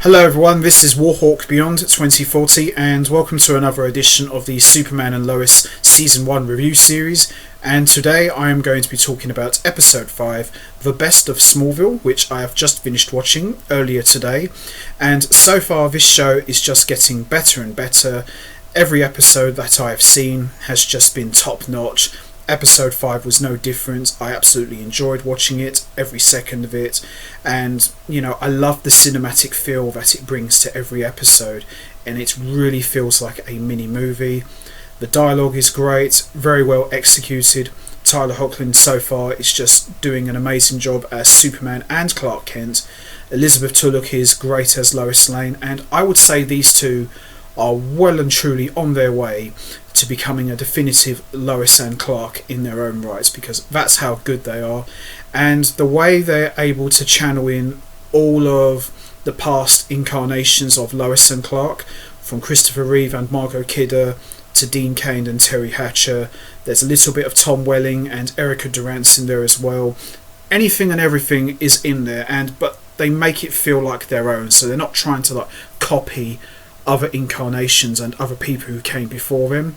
Hello everyone, this is Warhawk Beyond 2040 and welcome to another edition of the Superman and Lois Season 1 review series, and today I am going to be talking about Episode 5, The Best of Smallville, which I have just finished watching earlier today, and so far this show is just getting better and better. Every episode that I have seen has just been top notch. Episode 5 was no different. I absolutely enjoyed watching it, every second of it, and I love the cinematic feel that it brings to every episode, and it really feels like a mini movie. The dialogue is great, very well executed. Tyler Hoechlin so far is just doing an amazing job as Superman and Clark Kent. Elizabeth Tulloch is great as Lois Lane, and I would say these two are well and truly on their way to becoming a definitive Lois and Clark in their own rights, because that's how good they are. And the way they're able to channel in all of the past incarnations of Lois and Clark, from Christopher Reeve and Margot Kidder to Dean Cain and Terry Hatcher. There's a little bit of Tom Welling and Erica Durance in there as well. Anything and everything is in there, but they make it feel like their own, so they're not trying to copy other incarnations and other people who came before them.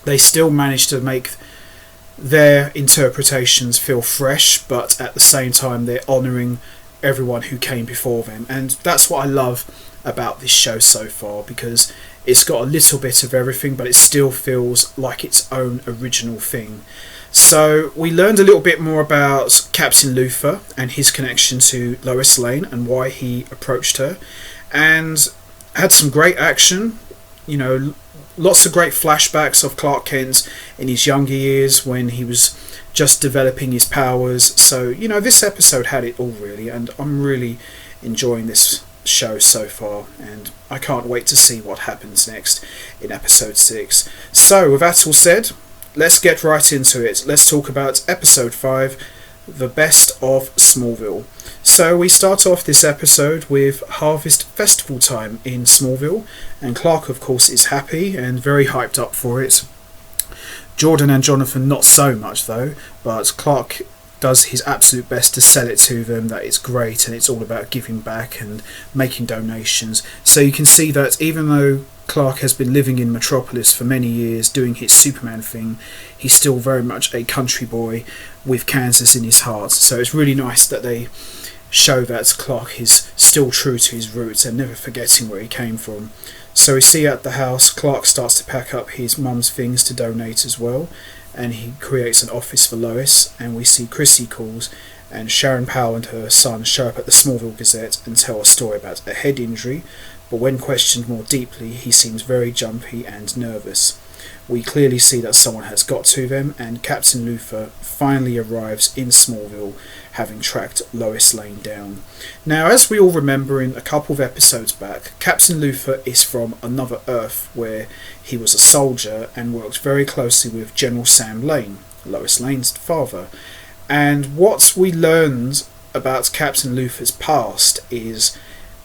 They still manage to make their interpretations feel fresh, but at the same time they're honouring everyone who came before them, and that's what I love about this show so far, because it's got a little bit of everything but it still feels like its own original thing. So we learned a little bit more about Captain Luthor and his connection to Lois Lane and why he approached her, and had some great action, lots of great flashbacks of Clark Kent in his younger years when he was just developing his powers. So, this episode had it all really, and I'm really enjoying this show so far, and I can't wait to see what happens next in episode 6. So, with that all said, let's get right into it. Let's talk about episode 5, The Best of Smallville. So we start off this episode with Harvest Festival time in Smallville, and Clark of course is happy and very hyped up for it. Jordan and Jonathan not so much though, but Clark does his absolute best to sell it to them that it's great and it's all about giving back and making donations. So you can see that even though Clark has been living in Metropolis for many years doing his Superman thing, he's still very much a country boy with Kansas in his heart. So it's really nice that they show that Clark is still true to his roots and never forgetting where he came from. So we see at the house Clark starts to pack up his mum's things to donate as well, and he creates an office for Lois, and we see Chrissy calls, and Sharon Powell and her son show up at the Smallville Gazette and tell a story about a head injury, but when questioned more deeply he seems very jumpy and nervous. We clearly see that someone has got to them, and Captain Luthor finally arrives in Smallville, having tracked Lois Lane down. Now, as we all remember in a couple of episodes back, Captain Luthor is from another Earth where he was a soldier and worked very closely with General Sam Lane, Lois Lane's father. And what we learned about Captain Luthor's past is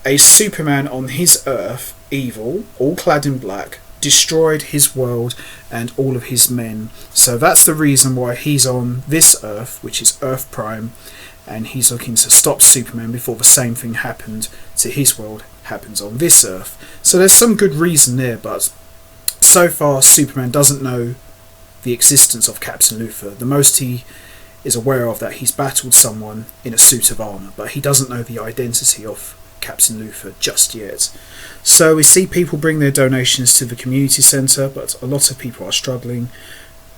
a Superman on his Earth, evil, all clad in black, destroyed his world and all of his men. So that's the reason why he's on this Earth, which is Earth Prime, and he's looking to stop Superman before the same thing happened to his world happens on this Earth. So there's some good reason there, but so far Superman doesn't know the existence of Captain Luthor. The most he is aware of that he's battled someone in a suit of armour, but he doesn't know the identity of Captain Luthor just yet. So we see people bring their donations to the community centre, but a lot of people are struggling,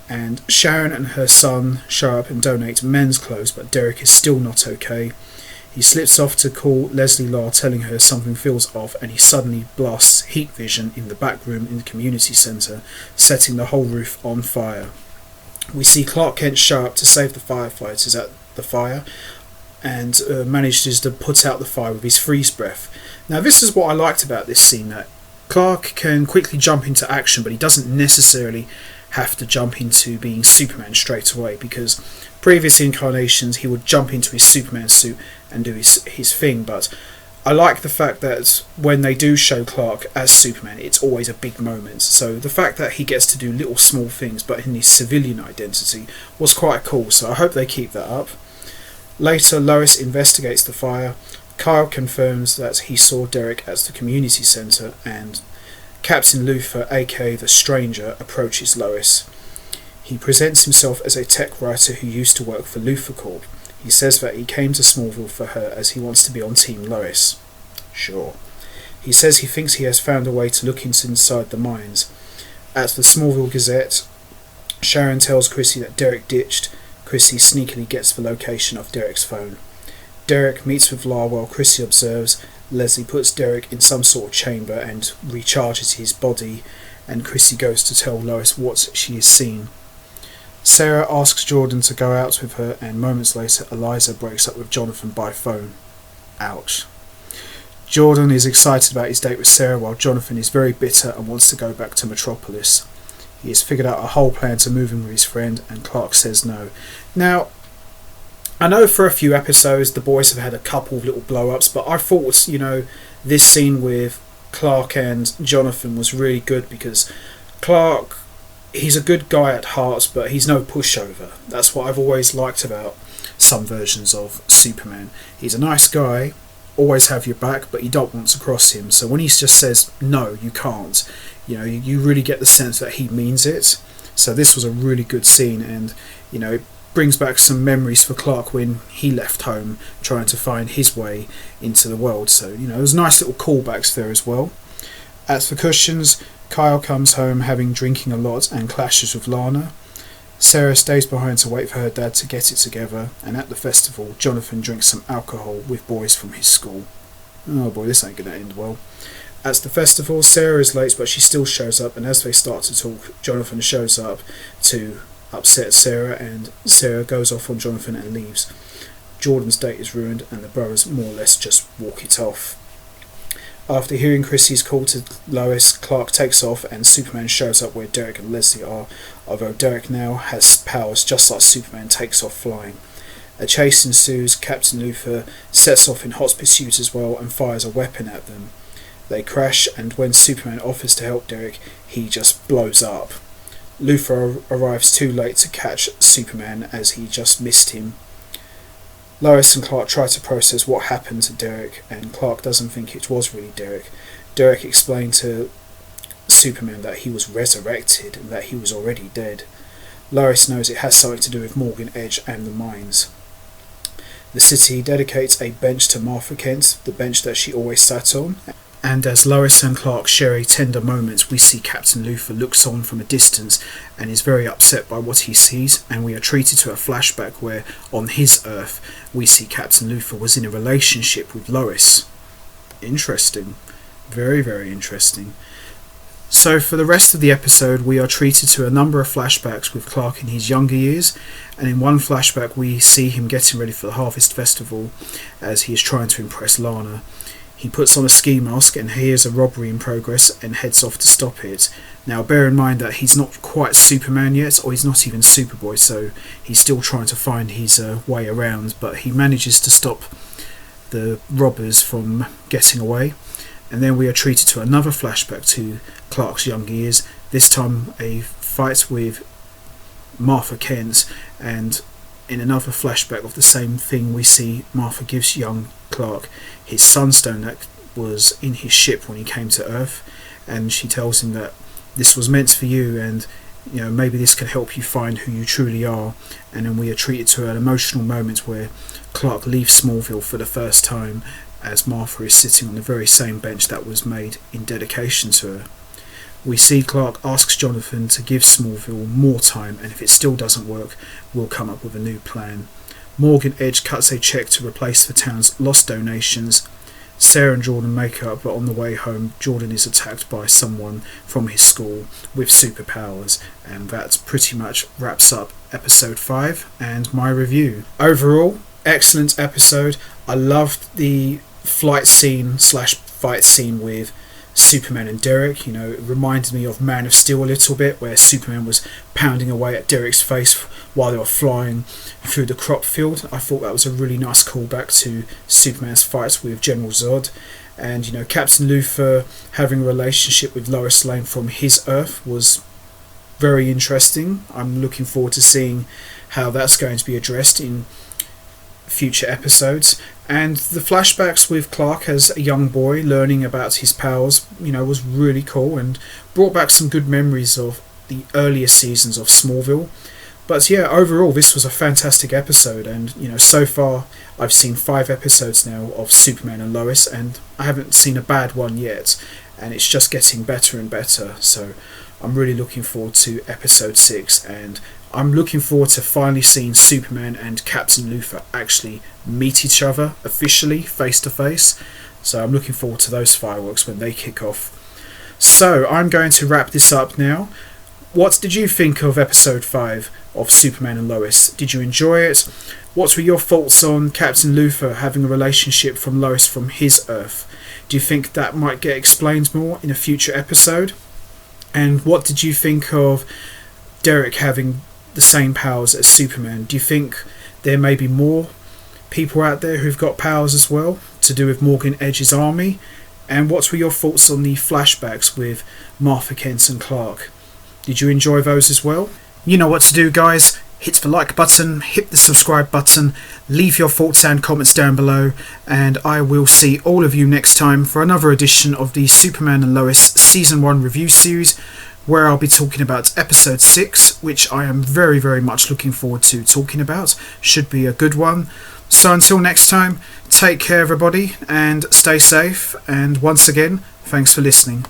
and Sharon and her son show up and donate men's clothes, but Derek is still not okay. He slips off to call Leslie Law, telling her something feels off, and he suddenly blasts heat vision in the back room in the community centre, setting the whole roof on fire. We see Clark Kent show up to save the firefighters at the fire, and manages to put out the fire with his freeze breath. Now this is what I liked about this scene, that Clark can quickly jump into action, but he doesn't necessarily have to jump into being Superman straight away, because previous incarnations he would jump into his Superman suit and do his thing. But I like the fact that when they do show Clark as Superman, it's always a big moment. So the fact that he gets to do little small things but in his civilian identity was quite cool, so I hope they keep that up. Later, Lois investigates the fire. Kyle confirms that he saw Derek at the community centre, and Captain Luther, aka the Stranger, approaches Lois. He presents himself as a tech writer who used to work for Luther Corp. He says that he came to Smallville for her as he wants to be on Team Lois. Sure. He says he thinks he has found a way to look inside the mines. At the Smallville Gazette, Sharon tells Chrissy that Derek ditched. Chrissy sneakily gets the location of Derek's phone. Derek meets with La while Chrissy observes. Leslie puts Derek in some sort of chamber and recharges his body, and Chrissy goes to tell Lois what she has seen. Sarah asks Jordan to go out with her, and moments later Eliza breaks up with Jonathan by phone. Ouch. Jordan is excited about his date with Sarah, while Jonathan is very bitter and wants to go back to Metropolis. He has figured out a whole plan to move in with his friend, and Clark says no. Now, I know for a few episodes the boys have had a couple of little blow-ups, but I thought, this scene with Clark and Jonathan was really good, because Clark, he's a good guy at heart, but he's no pushover. That's what I've always liked about some versions of Superman. He's a nice guy, always have your back, but you don't want to cross him. So when he just says, no, you can't, you really get the sense that he means it. So this was a really good scene, and, it brings back some memories for Clark when he left home trying to find his way into the world. So, there's nice little callbacks there as well. As for cushions, Kyle comes home having drinking a lot and clashes with Lana. Sarah stays behind to wait for her dad to get it together, and at the festival, Jonathan drinks some alcohol with boys from his school. Oh boy, this ain't going to end well. At the festival, Sarah is late, but she still shows up, and as they start to talk, Jonathan shows up to upset Sarah, and Sarah goes off on Jonathan and leaves. Jordan's date is ruined, and the brothers more or less just walk it off. After hearing Chrissy's call to Lois, Clark takes off, and Superman shows up where Derek and Leslie are, although Derek now has powers just like Superman takes off flying. A chase ensues. Captain Luther sets off in hot pursuit as well and fires a weapon at them. They crash, and when Superman offers to help Derek, he just blows up. Luther arrives too late to catch Superman as he just missed him. Lois and Clark try to process what happened to Derek, and Clark doesn't think it was really Derek. Derek explained to Superman that he was resurrected and that he was already dead. Lois knows it has something to do with Morgan Edge and the mines. The city dedicates a bench to Martha Kent, the bench that she always sat on, and as Lois and Clark share a tender moment, we see Captain Luther looks on from a distance and is very upset by what he sees, and we are treated to a flashback where, on his Earth, we see Captain Luther was in a relationship with Lois. Interesting. Very, very interesting. So for the rest of the episode, we are treated to a number of flashbacks with Clark in his younger years, and in one flashback we see him getting ready for the Harvest Festival as he is trying to impress Lana. He puts on a ski mask and hears a robbery in progress and heads off to stop it. Now bear in mind that he's not quite Superman yet, or he's not even Superboy, so he's still trying to find his way around, but he manages to stop the robbers from getting away. And then we are treated to another flashback to Clark's younger years, this time a fight with Martha Kent, and in another flashback of the same thing we see Martha gives young Clark his sunstone that was in his ship when he came to Earth, and she tells him that this was meant for you, and maybe this can help you find who you truly are. And then we are treated to an emotional moment where Clark leaves Smallville for the first time as Martha is sitting on the very same bench that was made in dedication to her. We see Clark asks Jonathan to give Smallville more time, and if it still doesn't work, we'll come up with a new plan. Morgan Edge cuts a check to replace the town's lost donations. Sarah and Jordan make up, but on the way home, Jordan is attacked by someone from his school with superpowers, and that pretty much wraps up episode 5 and my review. Overall, excellent episode. I loved the flight scene / fight scene with Superman and Derek. It reminded me of Man of Steel a little bit, where Superman was pounding away at Derek's face while they were flying through the crop field. I thought that was a really nice callback to Superman's fight with General Zod. And Captain Luther having a relationship with Lois Lane from his Earth was very interesting. I'm looking forward to seeing how that's going to be addressed in future episodes. And the flashbacks with Clark as a young boy learning about his powers, was really cool and brought back some good memories of the earlier seasons of Smallville. But yeah, overall this was a fantastic episode, and so far I've seen 5 episodes now of Superman and Lois, and I haven't seen a bad one yet, and it's just getting better and better. So I'm really looking forward to episode 6, and I'm looking forward to finally seeing Superman and Captain Luthor actually meet each other officially, face to face. So I'm looking forward to those fireworks when they kick off. So I'm going to wrap this up now. What did you think of episode 5 of Superman and Lois? Did you enjoy it? What were your thoughts on Captain Luthor having a relationship from Lois from his Earth? Do you think that might get explained more in a future episode? And what did you think of Derek having the same powers as Superman? Do you think there may be more people out there who've got powers as well, to do with Morgan Edge's army? And what were your thoughts on the flashbacks with Martha Kent and Clark? Did you enjoy those as well? You know what to do, guys. Hit the like button, hit the subscribe button, leave your thoughts and comments down below, and I will see all of you next time for another edition of the Superman and Lois Season 1 review series, where I'll be talking about episode 6, which I am very, very much looking forward to talking about. Should be a good one. So until next time, take care everybody, and stay safe, and once again, thanks for listening.